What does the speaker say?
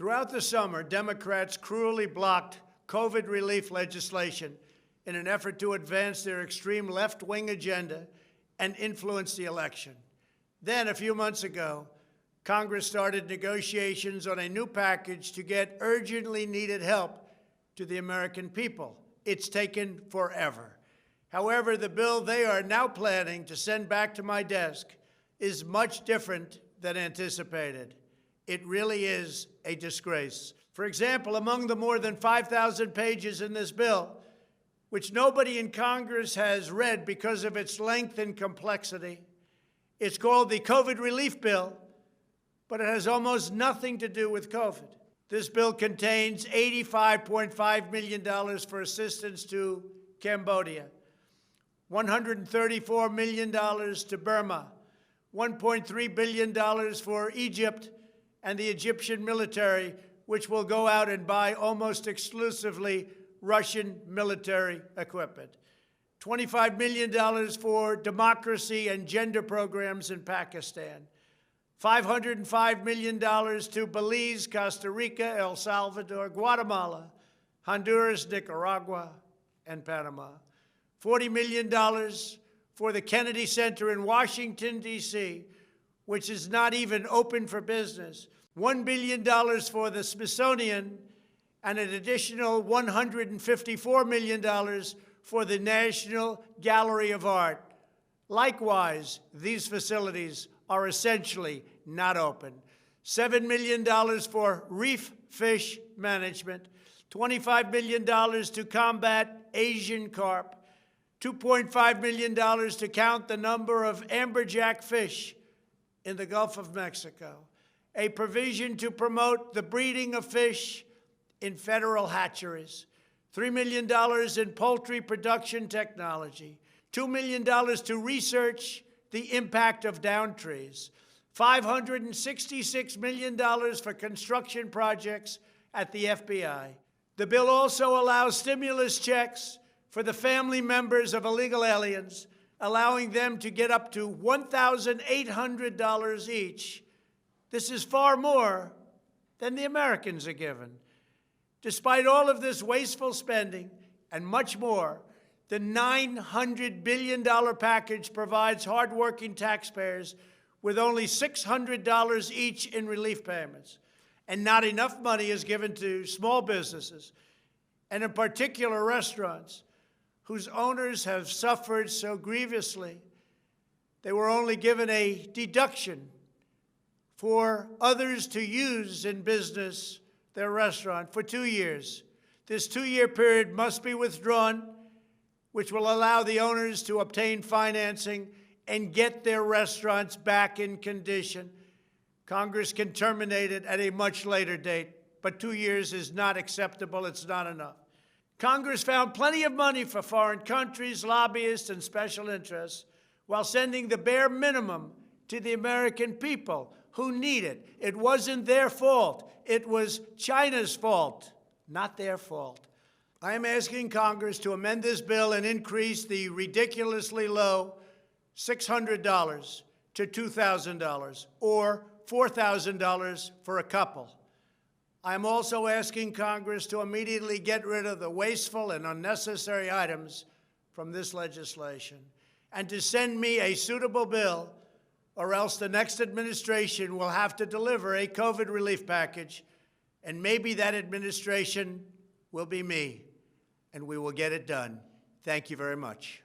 Throughout the summer, Democrats cruelly blocked COVID relief legislation in an effort to advance their extreme left-wing agenda and influence the election. Then, a few months ago, Congress started negotiations on a new package to get urgently needed help to the American people. It's taken forever. However, the bill they are now planning to send back to my desk is much different than anticipated. It really is a disgrace. For example, among the more than 5,000 pages in this bill, which nobody in Congress has read because of its length and complexity, it's called the COVID Relief Bill, but it has almost nothing to do with COVID. This bill contains $85.5 million for assistance to Cambodia, $134 million to Burma, $1.3 billion for Egypt and the Egyptian military, which will go out and buy almost exclusively Russian military equipment, $25 million for democracy and gender programs in Pakistan, $505 million to Belize, Costa Rica, El Salvador, Guatemala, Honduras, Nicaragua, and Panama, $40 million for the Kennedy Center in Washington, D.C., which is not even open for business, $1 billion for the Smithsonian, and an additional $154 million for the National Gallery of Art. Likewise, these facilities are essentially not open. $7 million for reef fish management, $25 million to combat Asian carp, $2.5 million to count the number of amberjack fish in the Gulf of Mexico, a provision to promote the breeding of fish in federal hatcheries, $3 million in poultry production technology, $2 million to research the impact of down trees, $566 million for construction projects at the FBI. The bill also allows stimulus checks for the family members of illegal aliens, allowing them to get up to $1,800 each. This is far more than the Americans are given. Despite all of this wasteful spending and much more, the $900 billion package provides hardworking taxpayers with only $600 each in relief payments. And not enough money is given to small businesses, and in particular restaurants, whose owners have suffered so grievously. They were only given a deduction for others to use in business their restaurant for 2 years. This 2-year period must be withdrawn, which will allow the owners to obtain financing and get their restaurants back in condition. Congress can terminate it at a much later date, but 2 years is not acceptable. It's not enough. Congress found plenty of money for foreign countries, lobbyists, and special interests, while sending the bare minimum to the American people who need it. It wasn't their fault. It was China's fault, not their fault. I am asking Congress to amend this bill and increase the ridiculously low $600 to $2,000 or $4,000 for a couple. I am also asking Congress to immediately get rid of the wasteful and unnecessary items from this legislation and to send me a suitable bill, or else the next administration will have to deliver a COVID relief package, and maybe that administration will be me, and we will get it done. Thank you very much.